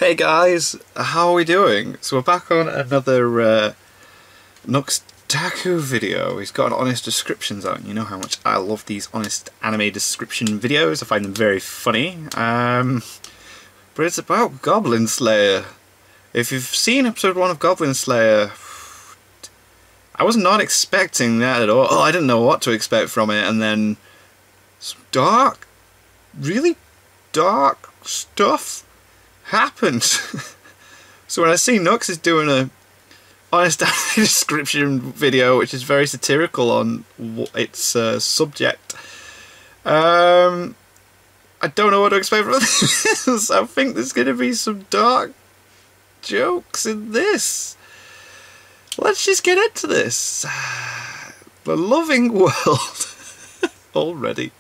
Hey guys, how are we doing? So we're back on another Nuxtaku video. He's got an honest descriptions out, and you know how much I love these honest anime description videos. I find them very funny. But it's about Goblin Slayer. If you've seen episode 1 of Goblin Slayer, I was not expecting that at all. Oh, I didn't know what to expect from it, and then some dark, really dark stuff happened. So when I see Nux is doing a honest description video which is very satirical on its subject, I don't know what to expect from this. I think there's going to be some dark jokes in this. Let's just get into this. The loving world already.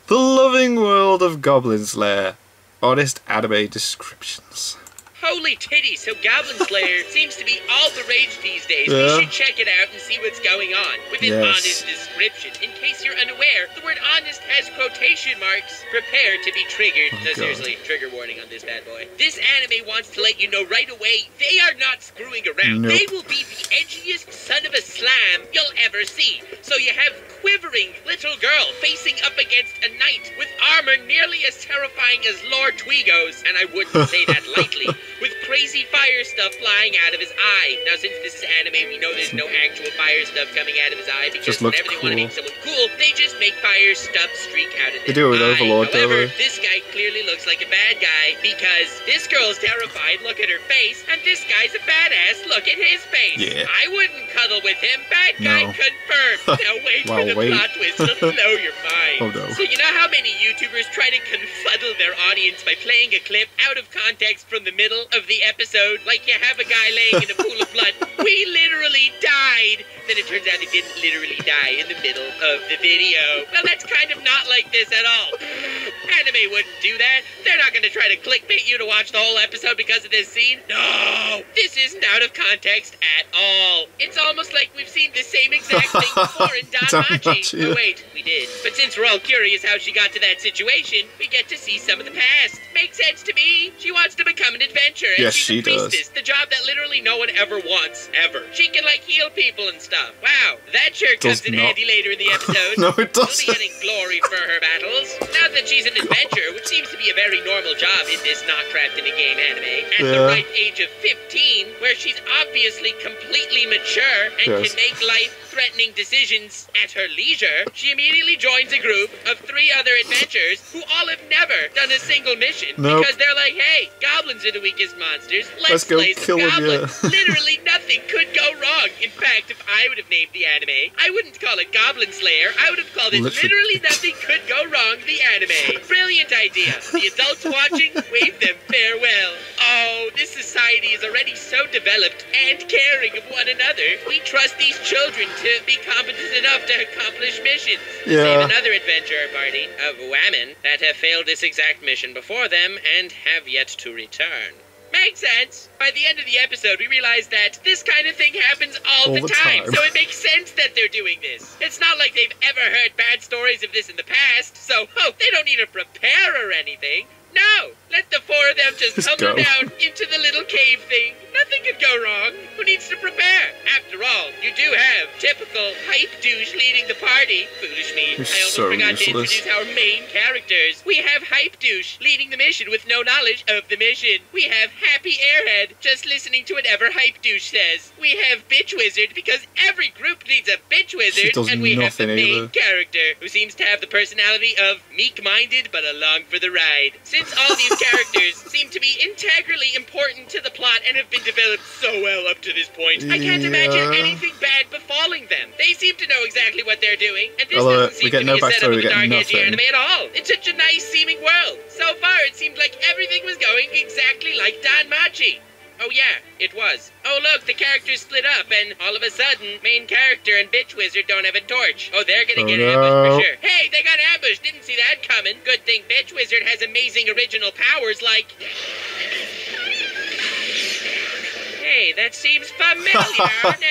The loving world of Goblin Slayer. Honest anime descriptions. Holy titties, so Goblin Slayer seems to be all the rage these days. Yeah. We should check it out and see what's going on. With an honest description. In case you're unaware, the word honest has quotation marks. Prepare to be triggered. Oh, no, seriously, trigger warning on this bad boy. This anime wants to let you know right away, they are not screwing around. Nope. They will be the edgiest son of a slam you'll ever see. So you have quivering little girl facing up against a knight with armor nearly as terrifying as Lord Twigo's, and I wouldn't say that lightly, with crazy fire stuff flying out of his eye. Now, since this is anime, we know there's no actual fire stuff coming out of his eye, because whenever they want to make someone cool, they just make fire stuff streak out of their eye. They do it with Overlord, However, this guy clearly looks like a bad guy, because this girl's terrified, look at her face, and this guy's a badass, look at his face. Yeah. I wouldn't cuddle with him, bad guy confirmed. Now wait for the plot twist, it'll blow your mind. Oh no. So you know how many YouTubers try to confuddle their audience by playing a clip out of context from the middle of the episode, like you have a guy laying in a pool of blood. We literally died. Then it turns out he didn't literally die in the middle of the video. Well, that's kind of not like this at all. Anime wouldn't do that. They're not going to try to clickbait you to watch the whole episode because of this scene. No, this isn't out of context at all. It's almost like we've seen the same exact thing before in Danmachi. Oh wait, we did. But since we're all curious how she got to that situation, we get to see some of the past. Makes sense to me. She wants to become an adventurer. Yes, she's she a priestess, the job that literally no one ever wants, ever. She can, like, heal people and stuff. Wow, that sure comes in handy later in the episode. No, it doesn't. She'll be getting glory for her battles. Now that she's an adventurer, which seems to be a very normal job in this not trapped in a game anime, at the right age of 15, where she's obviously completely mature and can make life-threatening decisions at her leisure, she immediately joins a group of 3 other adventurers who all have never done a single mission because they're like, hey, goblins are the weakest monsters. Let's go slay kill some them, goblins. Literally nothing could go wrong. In fact, if I would have named the anime, I wouldn't call it Goblin Slayer. I would have called it Literally Nothing Could Go Wrong, the anime. Brilliant idea. The adults watching, wave them farewell. Oh, this society is already so developed and caring of one another. We trust these children to be competent enough to accomplish missions. Save another adventurer party of women that have failed this exact mission before them and have yet to return. Makes sense. By the end of the episode, we realize that this kind of thing happens all the time. So it makes sense that they're doing this. It's not like they've ever heard bad stories of this in the past, so, they don't need to prepare or anything. No, let the 4 of them just tumble down into the little cave thing. Nothing could go wrong. Who needs to prepare? After all, you do have typical hype douche leading the party. Foolish me. I almost forgot to introduce our main characters. We have hype douche leading the mission with no knowledge of the mission. We have happy airhead just listening to whatever hype douche says. We have bitch wizard because every group needs a bitch wizard. And we have the main character who seems to have the personality of meek-minded but along for the ride. Since all these characters seem to be integrally important to the plot and have been developed so well up to this point, I can't imagine anything bad befalling them. They seem to know exactly what they're doing, and this doesn't seem to be a setup of a dark, edgy anime at all. It's such a nice-seeming world. So far, it seemed like everything was going exactly like Danmachi. Oh yeah, it was. Oh look, the characters split up, and all of a sudden, main character and bitch wizard don't have a torch. Oh, they're gonna get ambushed for sure. Hey, they got ambushed, didn't see that coming. Good thing bitch wizard has amazing original powers like... Hey, Hey, that seems familiar.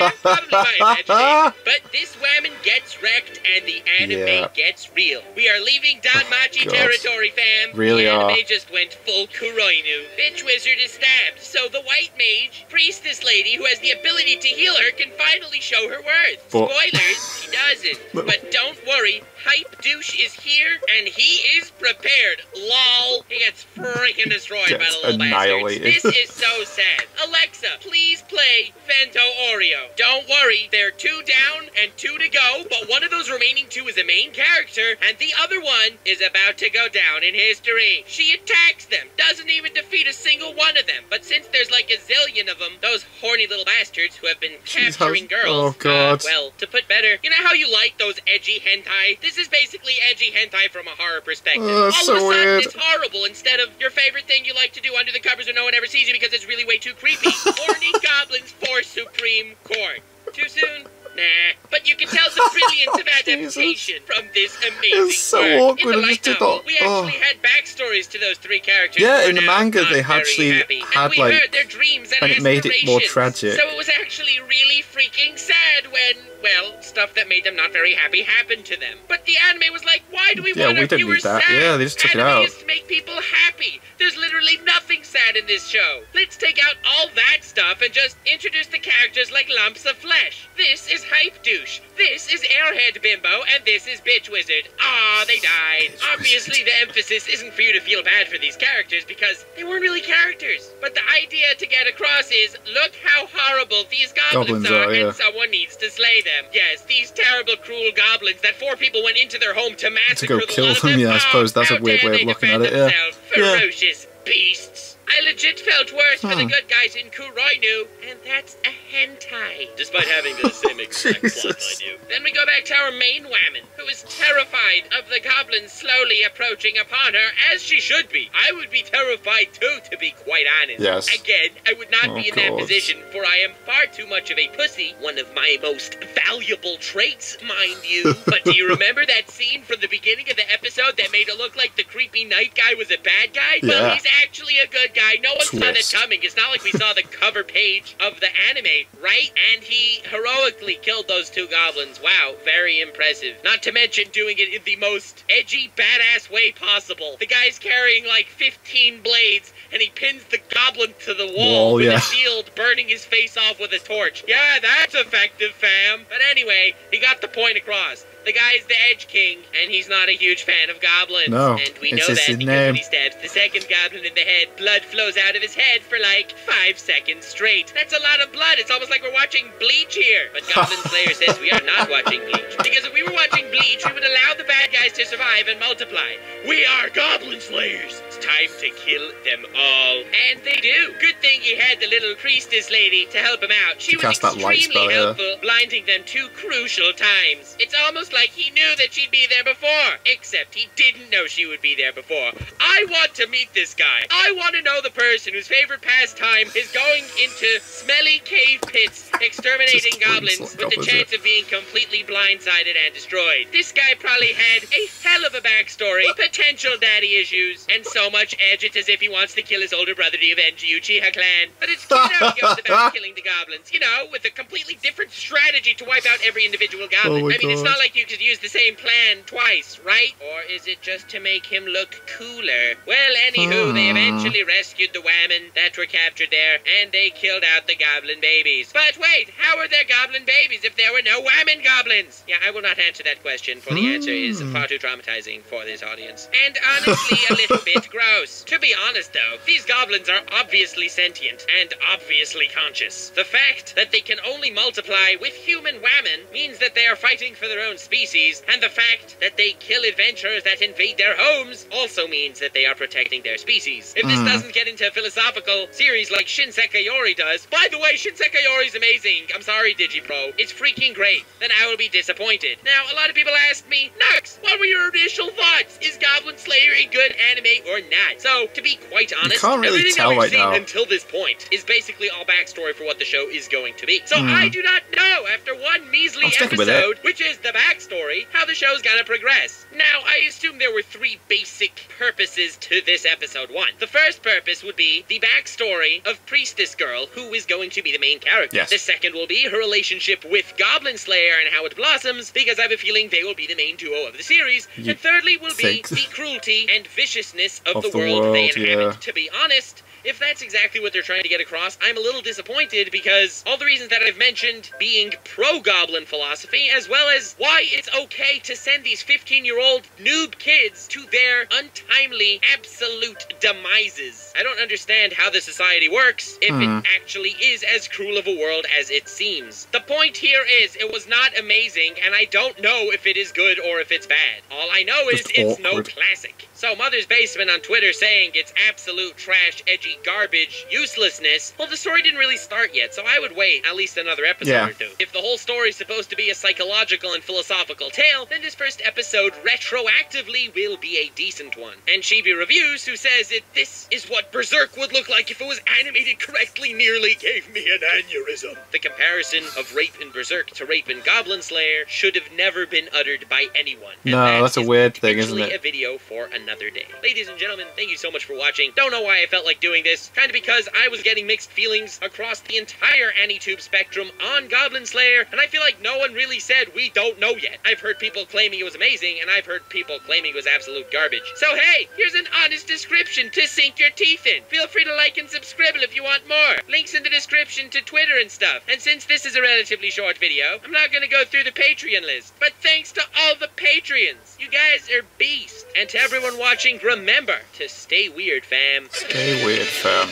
Nah, probably my imagination. But this woman gets wrecked and the anime gets real. We are leaving Danmachi territory, fam. Really the anime just went full Kuroinu. Bitch wizard is stabbed, so the white mage, priestess lady who has the ability to heal her, can finally show her worth. Spoilers, she doesn't. But don't worry, Hype Douche is here and he is prepared. LOL. He gets freaking destroyed by the little bastards. This is so sad. Alexa, please play Vento Oreo. Don't worry, they're 2 down and 2 to go, but one of those remaining 2 is a main character, and the other one is about to go down in history. She attacks them, doesn't even defeat a single one of them, but since there's like a zillion of them, those horny little bastards who have been capturing girls, well, to put better, you know how you like those edgy hentai? This is basically edgy hentai from a horror perspective. All of a sudden, it's horrible instead of your favorite thing you like to do under the covers where no one ever sees you because it's really way too creepy. Horny goblins for Supreme Court. Too soon? Nah. But you can tell the brilliance of adaptation from this amazing it's so work. awkward. In the light novel, we actually had backstories to those 3 characters. Yeah, in the manga they actually had we heard their dreams and it made it more tragic. So it was actually really freaking sad when, well, stuff that made them not very happy happened to them. But the anime was like, why do we want our viewers sad? Yeah, they just took it out. Anime is to make people happy. There's literally nothing sad in this show. Let's take out all that stuff and just introduce the characters like lumps of flesh. This is Hype Douche. This is Airhead Bimbo, and this is Bitch Wizard. Aw, they died. Obviously, the emphasis isn't for you to feel bad for these characters because they weren't really characters. But the idea to get across is, look how horrible these goblins are, and someone needs to slay them. Yes, these terrible, cruel goblins that 4 people went into their home to massacre to go kill them. Yeah, I suppose that's a weird way of looking at it. Ferocious beasts. I legit felt worse for the good guys in Kuroinu, and that's a hentai. Despite having the same exact plot, mind you. Then we go back to our main woman, who is terrified of the goblins slowly approaching upon her, as she should be. I would be terrified too, to be quite honest. Yes. Again, I would not be in that position, for I am far too much of a pussy, one of my most valuable traits, mind you. But do you remember that scene from the beginning of the episode that made it look like the creepy night guy was a bad guy? Yeah. Well, he's actually a good guy. No one saw that coming. It's not like we saw the cover page of the anime, right? And he heroically killed those 2 goblins. Wow, very impressive. Not to mention doing it in the most edgy, badass way possible. The guy's carrying like 15 blades, and he pins the goblin to the wall with a shield, burning his face off with a torch. Yeah, that's effective, fam. But anyway, he got the point across. The guy's the Edge King, and he's not a huge fan of goblins. No, and we know that because when he stabs the second goblin in the head, blood flows out of his head for like 5 seconds straight. That's a lot of blood. It's almost like we're watching Bleach here. But Goblin Slayer says we are not watching Bleach. Because if we were watching Bleach, we would allow the bad guys to survive and multiply. We are Goblin Slayers. It's time to kill them all. And they do. Good thing he had the little priestess lady to help him out. She was extremely helpful, blinding them 2 crucial times. It's almost like he knew that she'd be there before. Except he didn't know she would be there before. I want to meet this guy. I want to know the person whose favorite pastime is going into smelly cave pits, exterminating goblins with the chance of being completely blindsided and destroyed. This guy probably had a hell of a backstory, potential daddy issues, and so much edge it's as if he wants to kill his older brother to avenge the Uchiha clan. But it's cute how he goes about killing the goblins, you know, with a completely different strategy to wipe out every individual goblin. I mean, it's not like you could use the same plan twice, right? Or is it just to make him look cooler? Well, anywho, they eventually rescued the women that were captured there, and they killed out the goblin babies. But wait, how are there goblin babies if there were no women goblins? Yeah, I will not answer that question, for the answer is far too traumatizing for this audience. And honestly, a little bit gross. To be honest, though, these goblins are obviously sentient and obviously conscious. The fact that they can only multiply with human women means that they are fighting for their own species, and the fact that they kill adventurers that invade their homes also means that they are protecting their species. If this doesn't get into a philosophical series like Shinsekai Yori does, by the way, Shinsekai Yori's amazing. I'm sorry, DigiPro. It's freaking great. Then I will be disappointed. Now, a lot of people ask me, Nux, what were your initial thoughts? Is Goblin Slayer a good anime or not? So, to be quite honest, you can't really tell right now. Until this point point, is basically all backstory for what the show is going to be. So I do not know, after one measly episode, which is the backstory, how the show's gonna progress. Now, I assume there were 3 basic purposes to this episode 1. The first purpose would be the backstory of Priestess Girl, who is going to be the main character. Yes. The second will be her relationship with Goblin Slayer and how it blossoms, because I have a feeling they will be the main duo of the series. And thirdly will be the cruelty and viciousness of the world they inhabit. To be honest, if that's exactly what they're trying to get across, I'm a little disappointed, because all the reasons that I've mentioned, being pro-goblin philosophy, as well as why it's okay to send these 15-year-old noob kids to their untimely, absolute demises. I don't understand how the society works if it actually is as cruel of a world as it seems. The point here is, it was not amazing, and I don't know if it is good or if it's bad. All I know is it's no classic. So Mother's Basement on Twitter saying it's absolute trash, edgy garbage, uselessness. Well, the story didn't really start yet, so I would wait at least another episode or 2. If the whole story is supposed to be a psychological and philosophical tale, then this first episode retroactively will be a decent one. And Chibi Reviews, who says this is what Berserk would look like if it was animated correctly, nearly gave me an aneurysm. The comparison of rape in Berserk to rape in Goblin Slayer should have never been uttered by anyone. And that's a weird thing, isn't it? A video for another day. Ladies and gentlemen, thank you so much for watching. Don't know why I felt like doing this. Kind of because I was getting mixed feelings across the entire AniTube spectrum on Goblin Slayer, and I feel like no one really said we don't know yet. I've heard people claiming it was amazing, and I've heard people claiming it was absolute garbage. So hey, here's an honest description to sink your teeth in. Feel free to like and subscribe if you want more. Links in the description to Twitter and stuff. And since this is a relatively short video, I'm not gonna go through the Patreon list. But thanks to all the Patreons. You guys are beasts. And to everyone watching, remember to stay weird, fam. Stay weird, fam.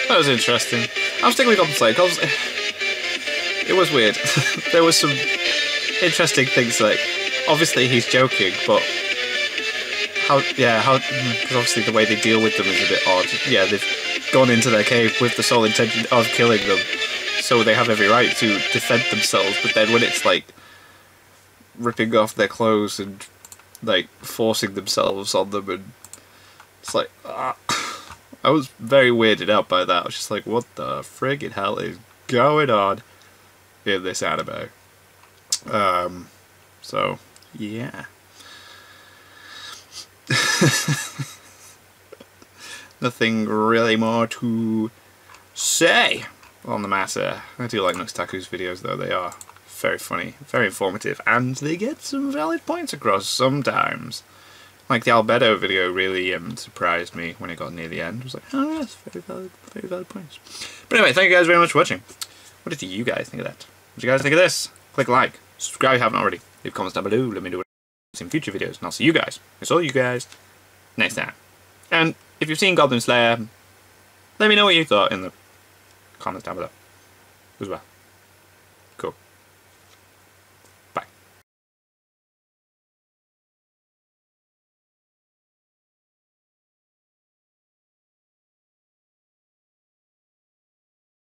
That was interesting. I'm sticking with Goblin Slayer because it was weird. There was some interesting things, like, obviously he's joking, but because obviously the way they deal with them is a bit odd. Yeah, they've gone into their cave with the sole intention of killing them, so they have every right to defend themselves, but then when it's like ripping off their clothes and like forcing themselves on them, and it's like, I was very weirded out by that. I was just like, what the friggin' hell is going on in this anime? So, yeah. Nothing really more to say on the matter. I do like Nuxtaku's videos though. They are very funny, very informative, and they get some valid points across sometimes. Like the Albedo video really surprised me when it got near the end. I was like, oh yes, very valid points. But anyway, thank you guys very much for watching. What did you guys think of that? What did you guys think of this? Click like, subscribe if you haven't already, leave comments down below, let me know what in future videos, and I'll see you guys, next time. And if you've seen Goblin Slayer, let me know what you thought in the comments down below as well.